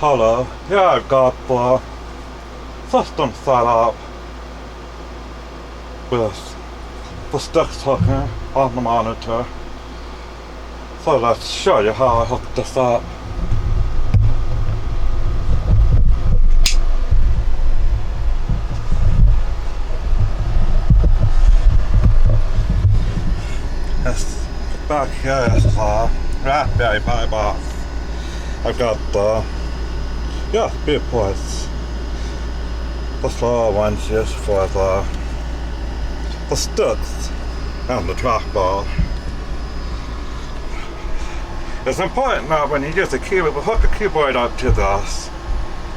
Hello, here I've got the system set up with the sticks hooking on the monitor. So let's show you how I hook this up. This back here is the Raspberry Pi box. I've got the USB ports. The small ones used for the sticks and the trackball. It's important that when you use a keyboard, hook a keyboard up to this,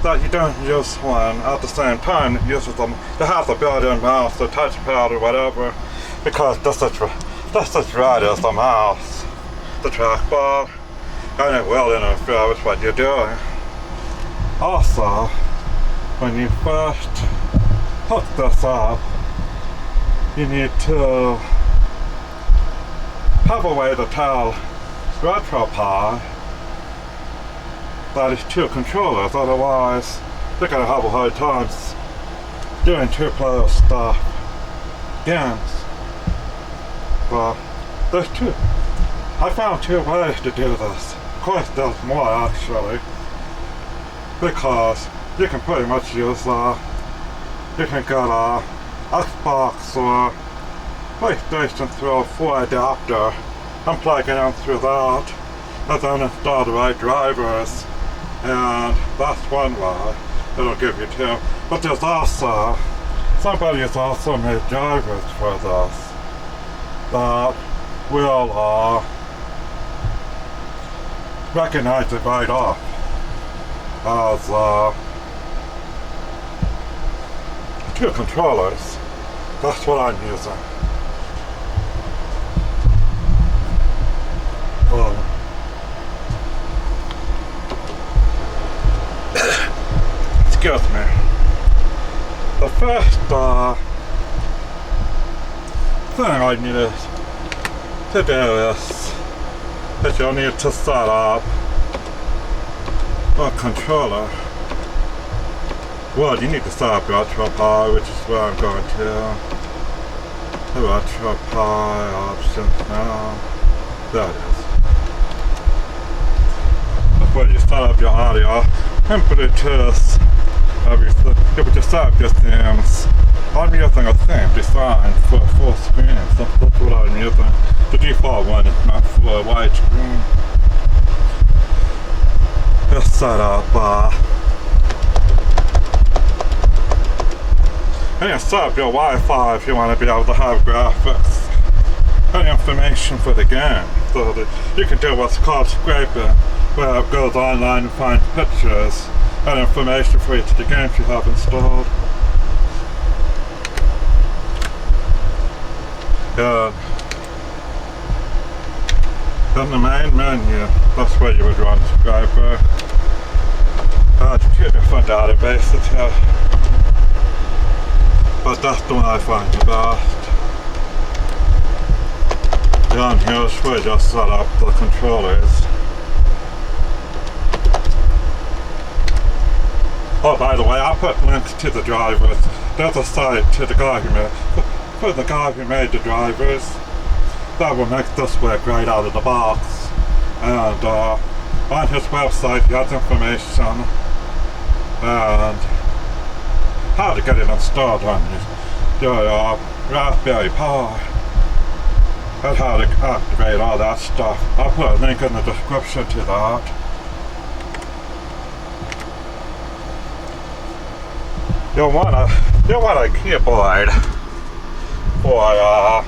that you don't use one at the same time that uses them to have the built-in mouse, the touchpad or whatever, because this is right as the mouse, the trackball, and it will interfere with what you're doing. Also, when you first hook this up, you need to have a way to tell RetroPie that it's two controllers, otherwise you're going to have a hard time doing two-player stuff games. Well, there's two. I found two ways to do this. Of course there's more actually, because you can pretty much use you can get a Xbox or PlayStation through a 4 adapter and plug it in through that, and then install the right drivers, and that's one way. It'll give you two. But there's also, somebody has also made drivers for this that will recognize it right off as two controllers. That's what I'm using. Excuse me. The first thing I needed to do is you'll need to set up a controller. Well, you need to set up RetroPie, which is where I'm going to. The RetroPie options now. There it is. Before you set up your audio and Bluetooth, everything, you would just set up your themes. I'm using a theme designed for full screen, so that's what I'm using. The default one is meant for a wide screen. Just set up and you set up your Wi-Fi if you want to be able to have graphics and information for the game, so that you can do what's called scraping, where it goes online and finds pictures and information for each of the games you have installed. In the main menu, that's where you would run Scraper. Two different databases here, but that's the one I find the best. Down here is where you just set up the controllers. Oh, by the way, I put links to the drivers. There's a site to the guy who made, for the guy who made the drivers that will make this work right out of the box. And on his website he has information and how to get it installed on your Raspberry Pi and how to activate all that stuff. I'll put a link in the description to that. You'll want a keyboard for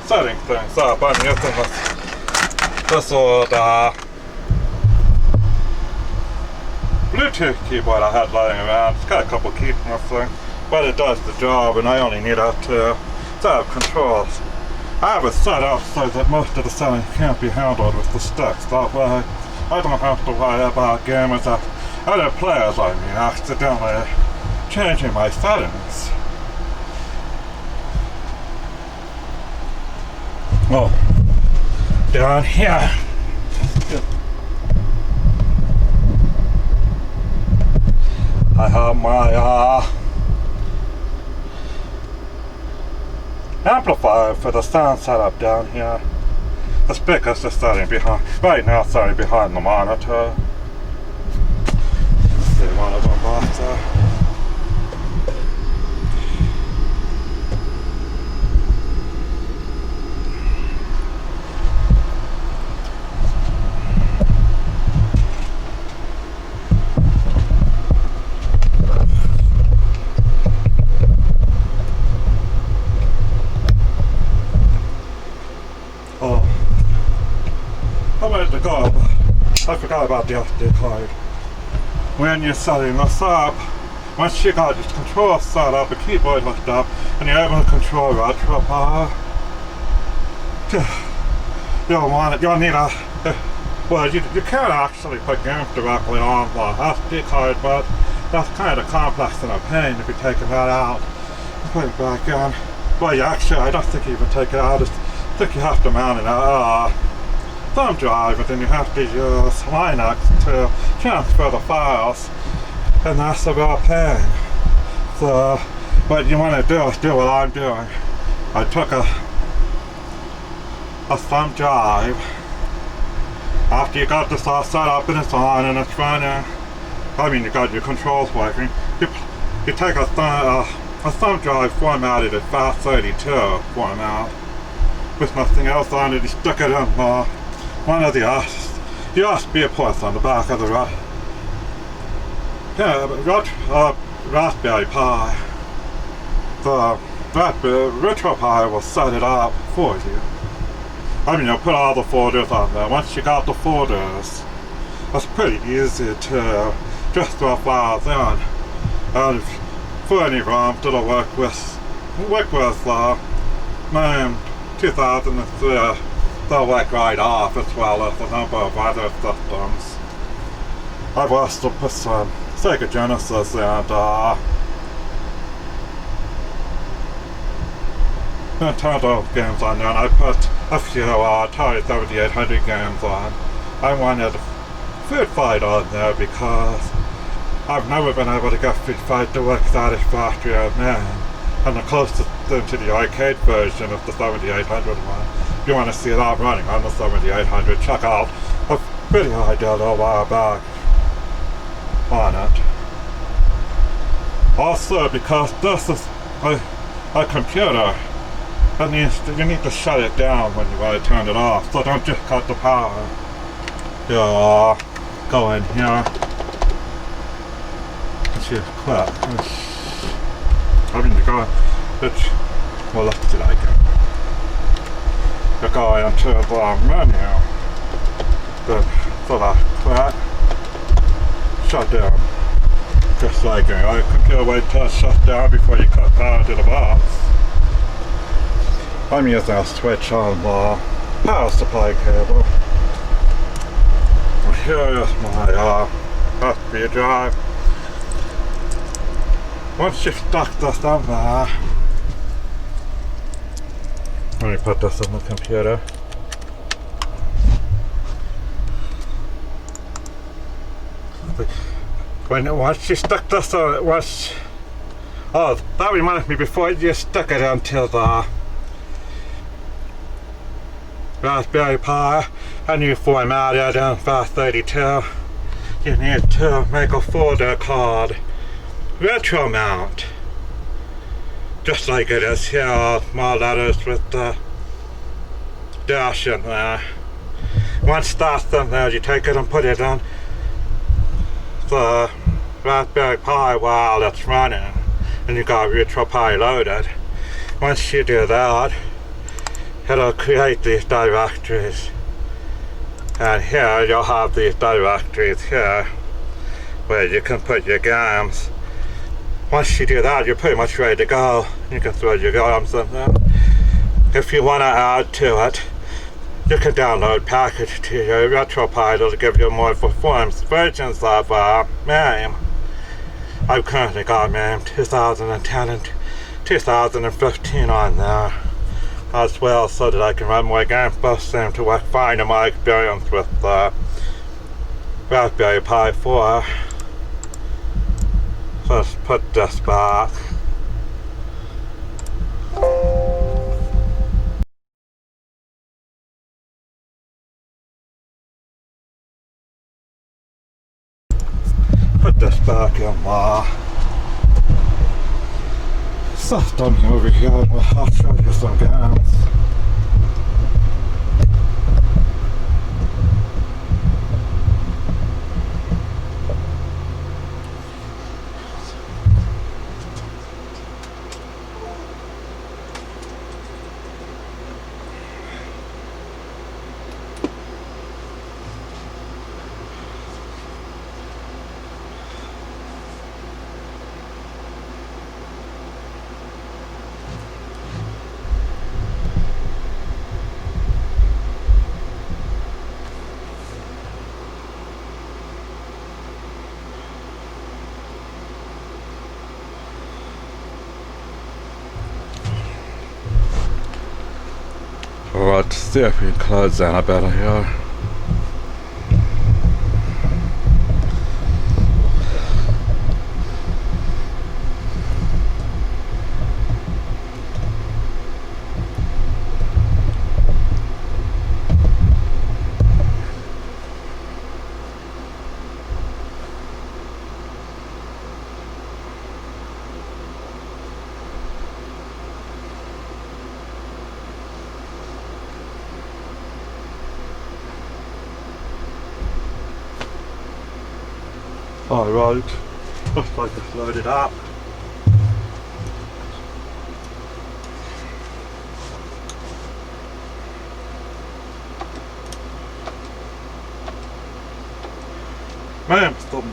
setting things up. I'm using this old Bluetooth keyboard I had lying around. It's got a couple keys missing, but it does the job, and I only need it to set up controls. I have it set up so that most of the settings can't be handled with the sticks. That way I don't have to worry about gamers other players, I mean, accidentally changing my settings. Oh, down here. I have my amplifier for the sound setup down here. The speaker's just sitting behind, right now sitting behind the monitor. Let's see one of them off there. I forgot about the SD card. When you're setting this up, once you got your control set up, the keyboard hooked up, and you're able to control RetroPie, you'll need a, well, you can actually put games directly on the SD card, but that's kind of complex and a pain to be taking that out and put it back in. Well, actually, I don't think you even take it out. I think you have to mount it thumb drive, but then you have to use Linux to transfer the files, and that's a real pain. So what you want to do is do what I'm doing. I took a thumb drive. After you got this all set up and it's on and it's running, I mean you got your controls working, you take a thumb drive formatted at FAT32 format with nothing else on it. You stick it in one of the USB ports on the back of the Raspberry Pi. The RetroPie will set it up for you. I mean, you'll put all the folders on there. Once you got the folders, it's pretty easy to just throw files in. And for any ROMs, it'll work with MAME 2003. They'll work right off, as well as a number of other systems. I've also put some Sega Genesis and Nintendo games on there, and I put a few Atari 7800 games on. I wanted Food Fight on there because I've never been able to get Food Fight to work satisfactorily on MAME, and the closest thing to the arcade version is the 7800 one. If you want to see that running on the 7800, check out a video I did a while back on it. Also, because this is a computer, you need to shut it down when you want to turn it off, so don't just cut the power. You go in here, and you click. I mean, you go, well, let's see that again. You go into the menu, then select that, shut down, just like a computer wait till it shuts down before you cut power to the box. I'm using a switch on the power supply cable. Here is my USB drive. Once you've stuck this in there, let me put this in the computer. Once you stick this on, oh, that reminds me, before you stick it into the Raspberry Pi and you format it in FAT32, you need to make a folder called Retro Mount. Just like it is here, small letters with the dash in there. Once that's in there, you take it and put it on the Raspberry Pi while it's running, and you got RetroPie loaded. Once you do that, it'll create these directories. And here you'll have these directories here where you can put your games. Once you do that, you're pretty much ready to go. You can throw your games in there. If you want to add to it, you can download package to your RetroPie. It'll give you more performance versions of MAME. I've currently got MAME 2010 and 2015 on there as well, so that I can run more games. Both seem to work fine in my experience with the Raspberry Pi 4. Let's put this back. Put this back in my system over here. I'll show you some games. Alright, see if we can close down a bit here. Alright, looks like it's loaded up. The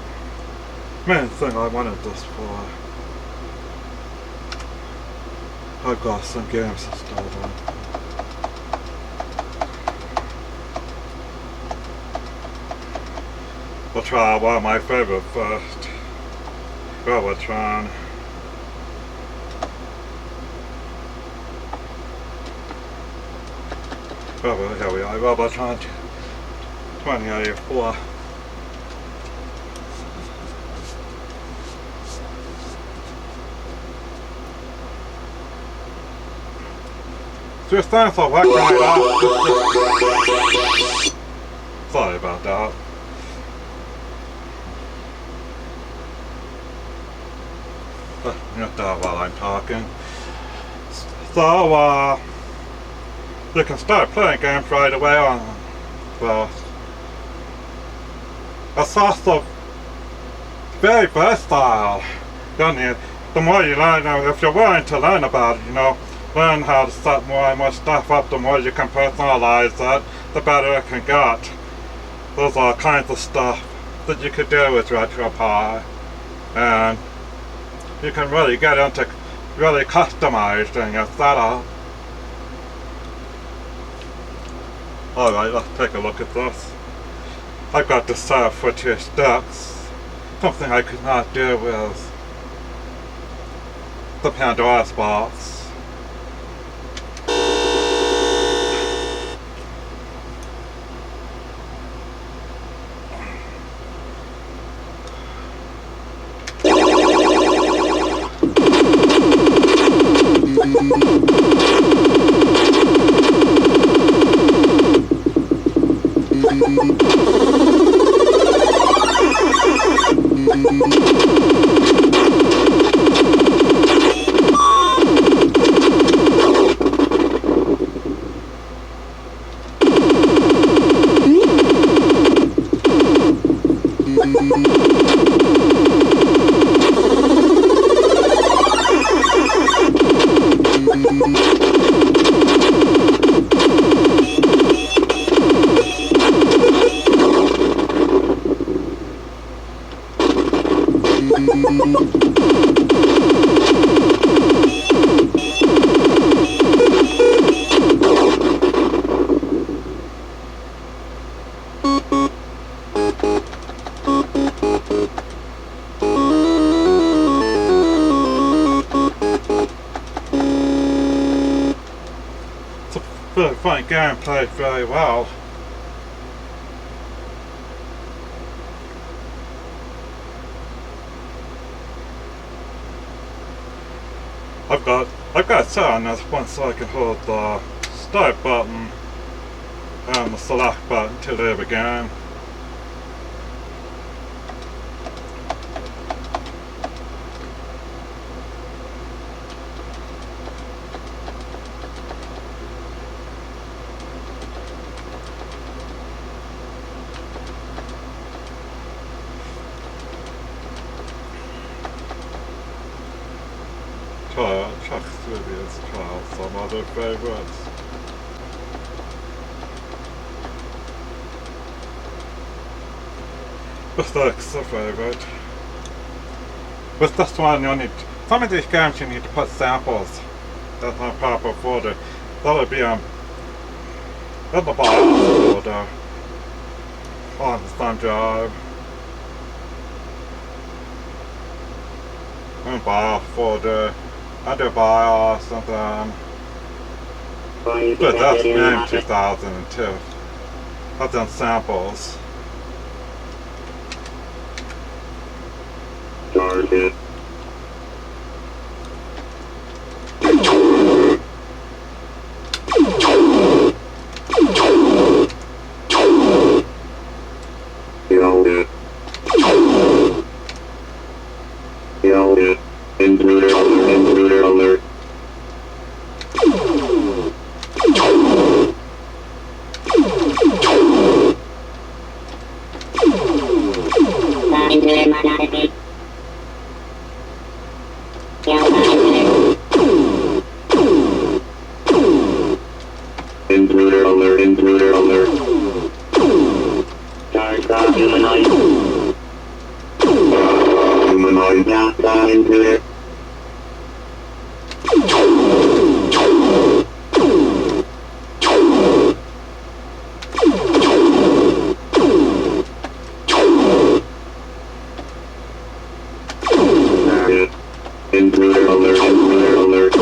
main thing I wanted this for, I've got some games installed on. We'll try one of my favorite first. Robotron. Here we are, Robotron 2084. Just thanks for working it out. Sorry about that. Mute that while I'm talking. So, you can start playing games right away on first. It's also very versatile. The more you learn, if you're willing to learn about it, learn how to set more and more stuff up, the more you can personalize it, the better it can get. There's all kinds of stuff that you could do with RetroPie. And you can really get into really customizing your setup. Alright, let's take a look at this. I've got this set up for 2 sticks. Something I could not do with the Pandora's box. Really fun game, played very well. I've got it set on this one so I can hold the start button and the select button to live again. Check through these, try out some other favorites. Mistakes a favorite. With this one you need, some of these games you need to put samples in the proper folder. That'll be in the BIOS folder on the thumb drive. In BIOS folder, under BIOS, and then but that's in 2002. I've done samples. Target. Intruder alert. Intruder alert. Target humanoid. Humanoid, intruder. Intruder alert.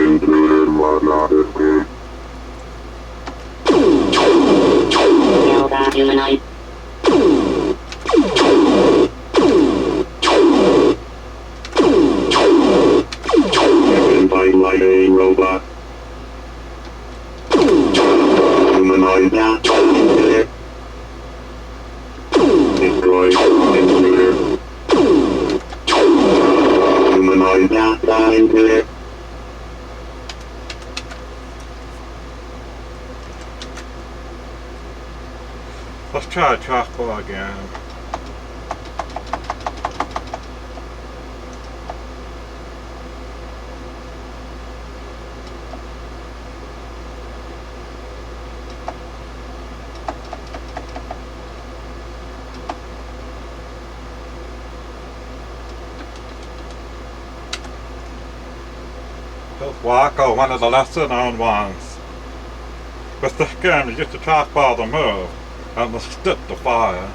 Intruder not escape. Humanoid. Fight like a robot. Humanoid. Destroy intruder. Humanoid. Intruder. Let's try trackball again. Wacko, one of the lesser known ones. With this game you use the trackball to move and the stick to fire.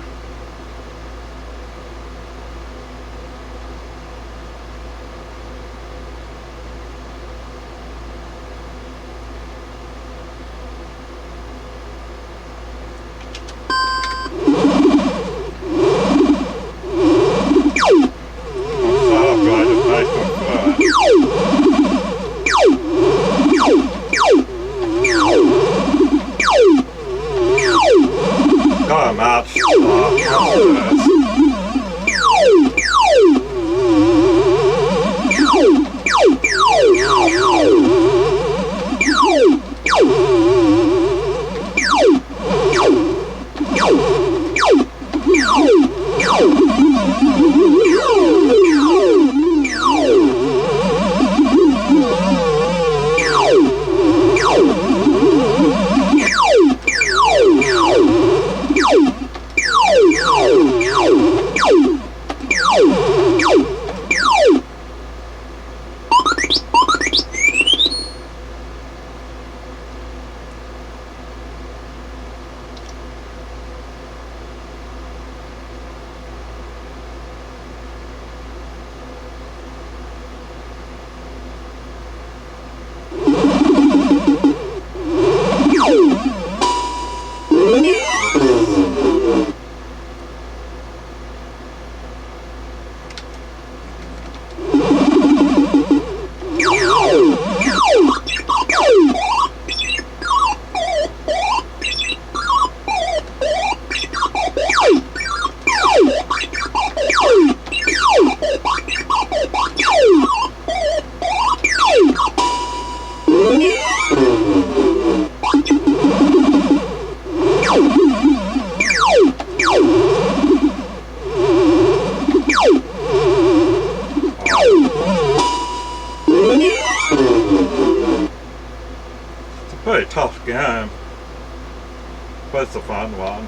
That's a fun one.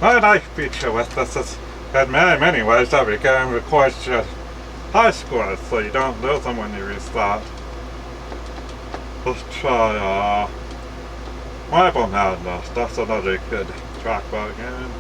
A nice feature with this is, in many ways, every game records your high scores, so you don't lose them when you restart. Let's try, Marble Madness. That's another good trackball game.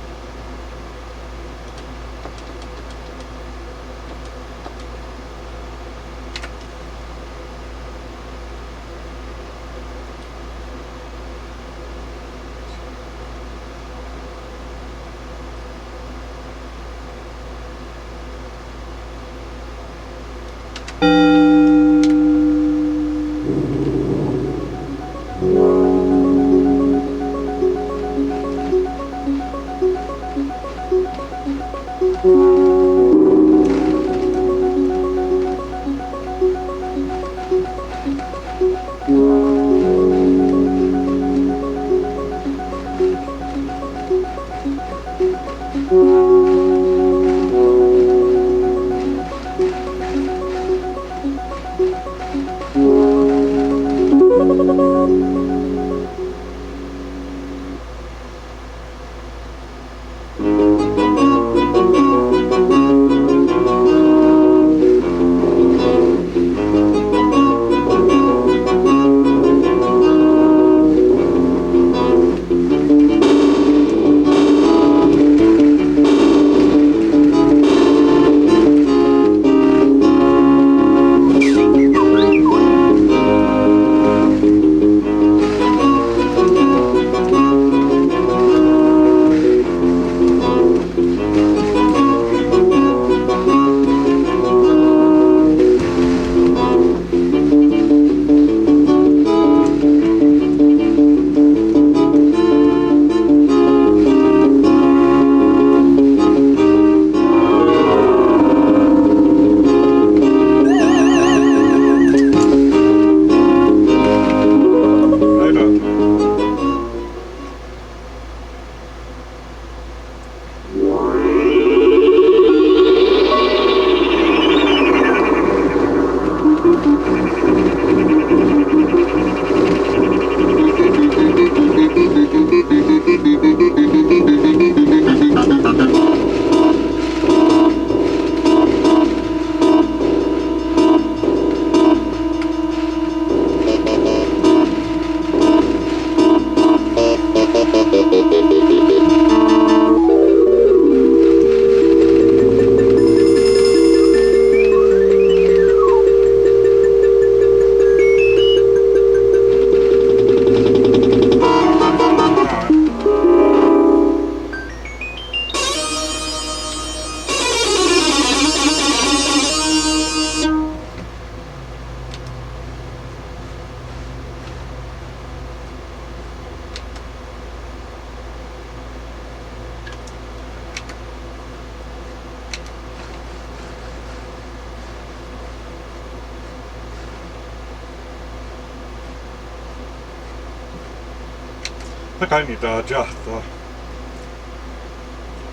I think I need to adjust the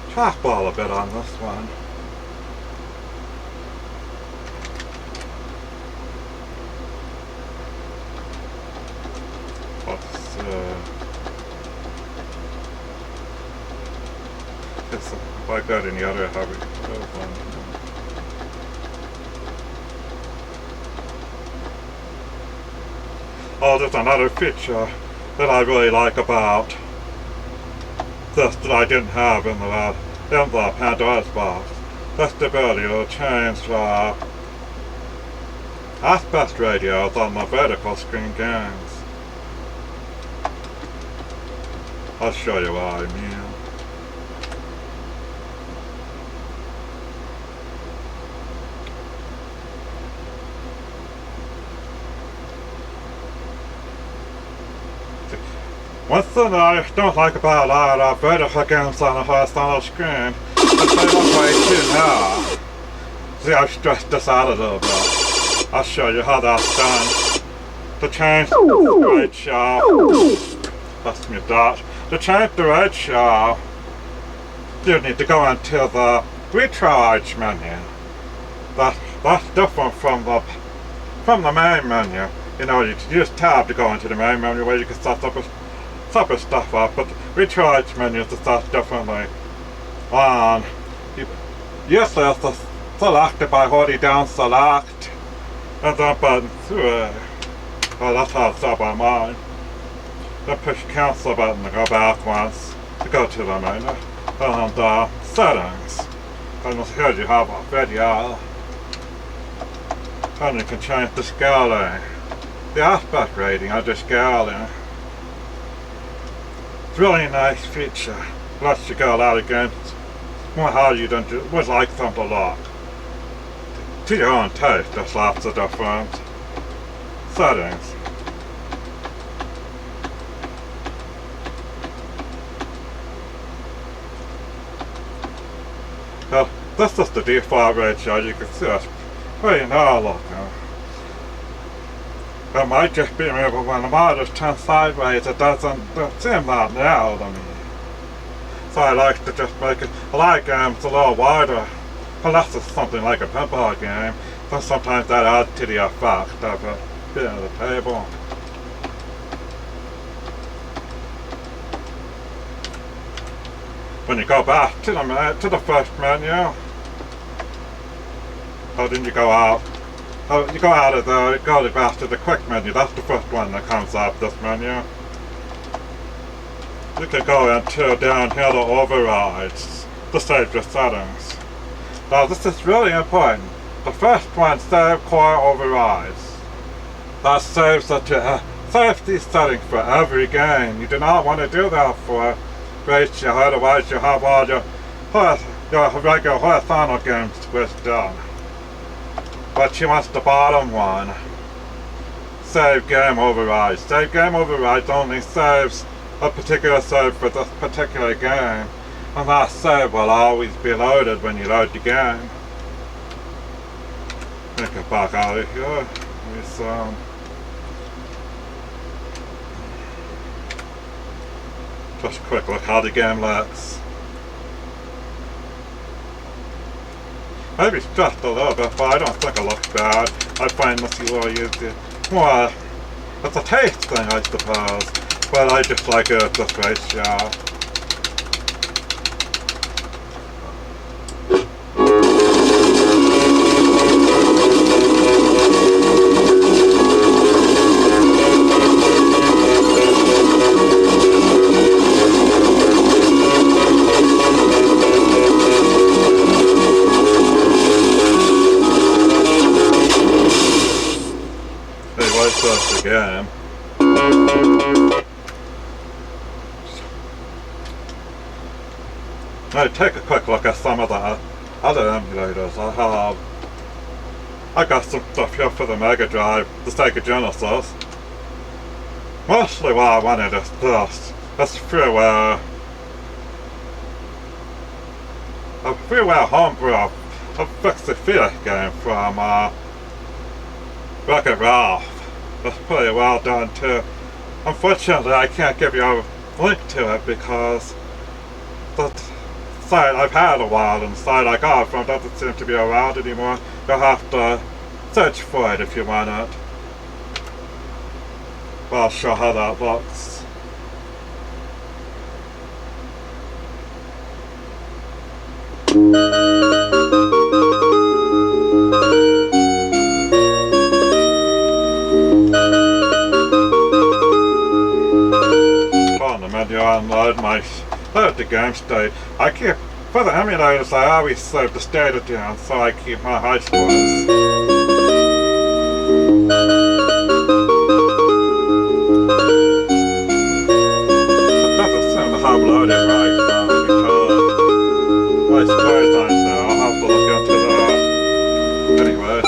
trackball a bit on this one. It's like that in the other heavy one. Oh, there's another feature that I really like about this that I didn't have in the Pandora's box. That's the ability to change aspect ratios on the vertical screen games. I'll show you what I mean. One thing I don't like about a lot of vertical games on the horizontal screen is they look way too narrow. See, I've stretched this out a little bit. I'll show you how that's done. To change the ratio, that's me dot. To change the ratio, you need to go into the RetroPie menu. That's different from the main menu. You know, you can use tab to go into the main menu where you can start separate stuff up, but recharge menu is set differently. And usually it's selected by holding down select and then button 3. Well, that's how it's set by mine. Then push cancel button to go backwards to go to the menu. And settings. And here you have a video. And you can change the scaling. The aspect rating of the scaling. It's really nice feature. Lets you go a lot of games. More how you would like them to look. To your own taste, there's lots of different settings. Now, this is the default ratio. You can see it's pretty now looking. It might just be maybe when the monitor's turned sideways, it doesn't seem that now to me. So I like to just make it, I like games a little wider, unless it's something like a pinball game, then sometimes that adds to the effect of it being at the table. When you go back to the first menu, then you go out. You go out of there, go back to the quick menu. That's the first one that comes up, this menu. You can go into down here to overrides to save your settings. Now this is really important. The first one, save core overrides. That saves these settings for every game. You do not want to do that for ratio, otherwise you have all your regular horizontal games switched on. But you want the bottom one. Save game overrides. Save game overrides only saves a particular save for this particular game. And that save will always be loaded when you load the game. Let me get back out of here. Just a quick look how the game looks. Maybe it's just a little bit, but I don't think it looks bad. I find this little easy. Well, it's a taste thing, I suppose. But I just like it at this ratio. Again. Now take a quick look at some of the other emulators I have. I got some stuff here for the Mega Drive, the Sega Genesis. Mostly what I wanted is this. It's freeware. A freeware homebrew of Fix It Felix game from Wreck-It Ralph. That's pretty well done too. Unfortunately, I can't give you a link to it because the site I've had a while and the site I got it from doesn't seem to be around anymore. You'll have to search for it if you want it. But I'll show how that looks. Menu unload load the game state. I keep for the emulators I always save the data down so I keep my high scores. It doesn't seem to have loaded right now because I suppose I know I'll have to look into that. Anyway.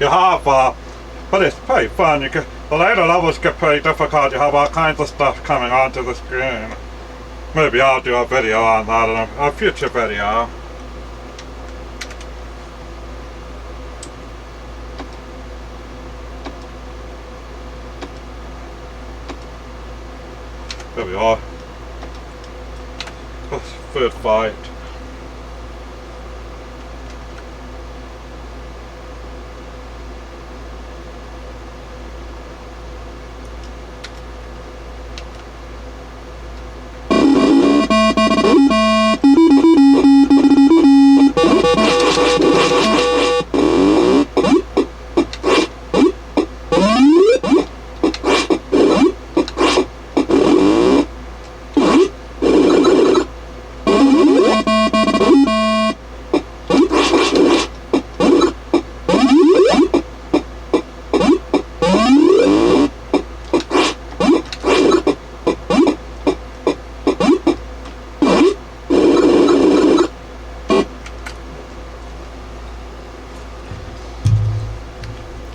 You have, but it's pretty fun. The later levels get pretty difficult. You have all kinds of stuff coming onto the screen. Maybe I'll do a video on that in a future video. There we are. Food fight.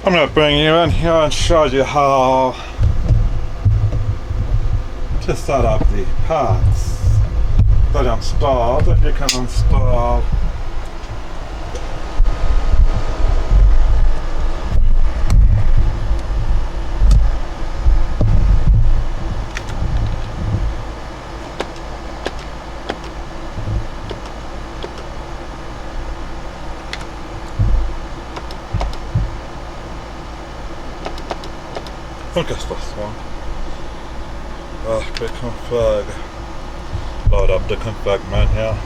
I'm going to bring you in here and show you how to set up the packs that install that you can install. I guess this one. Big config. Load up the config menu.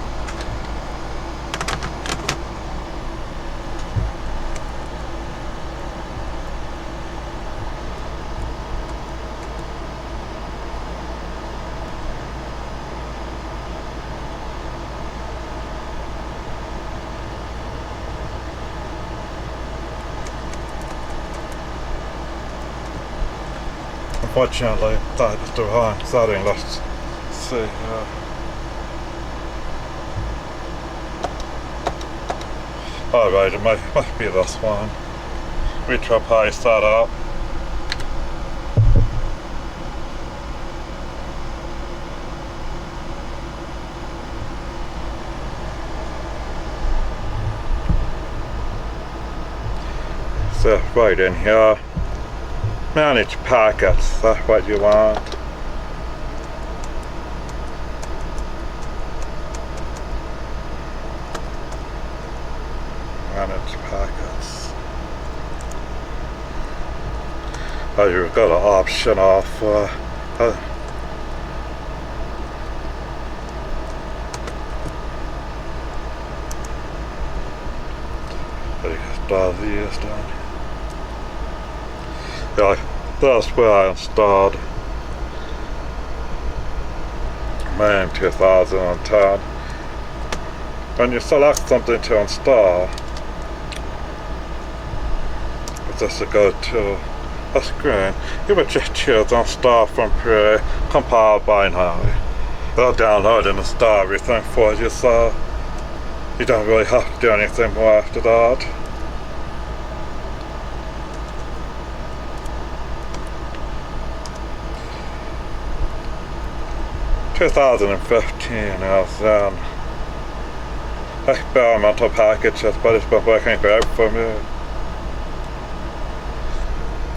Unfortunately, that is the wrong setting. Let's see here. Alright, it might be this one. RetroPie setup. So right in here. Manage packets, that's what you want. Manage packets. Oh, you've got an option off install these down here. Yeah, that's where I installed May 2010. When you select something to install, it's just to go to a screen. You would just choose install from pre-compiled binary. They'll download and install everything for you, so you don't really have to do anything more after that. In 2015 as experimental packages, but it's been working great for me.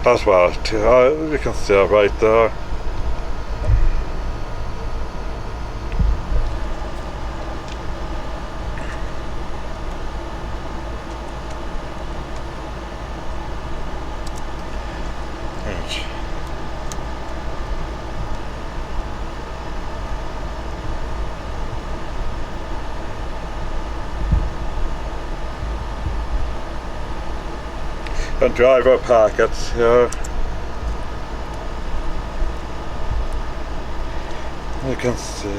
As well, you can see it right there. and driver packets here. You can see.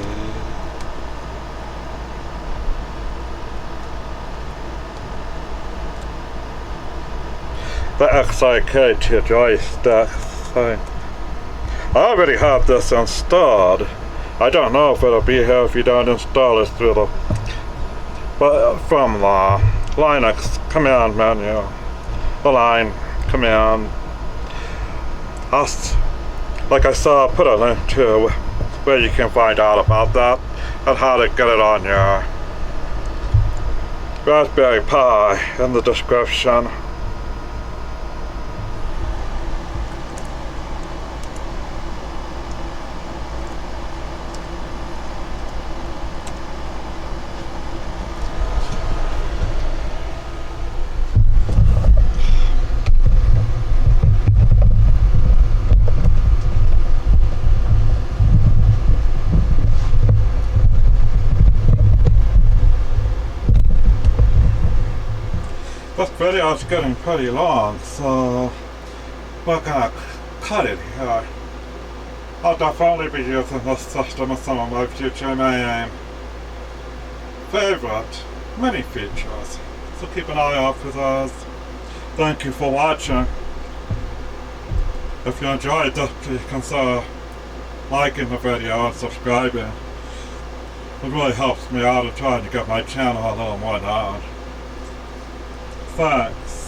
The XIK joystick thing. I already have this installed. I don't know if it'll be here if you don't install it through the, but from the Linux command menu, the line command. Like I said, I'll put a link to where you can find out about that and how to get it on your Raspberry Pi in the description. This video is getting pretty long, so we're gonna cut it here. I'll definitely be using this system in some of my future favorite mini features, so keep an eye out for those. Thank you for watching. If you enjoyed this, please consider liking the video and subscribing. It really helps me out in trying to get my channel a little more known. Thanks.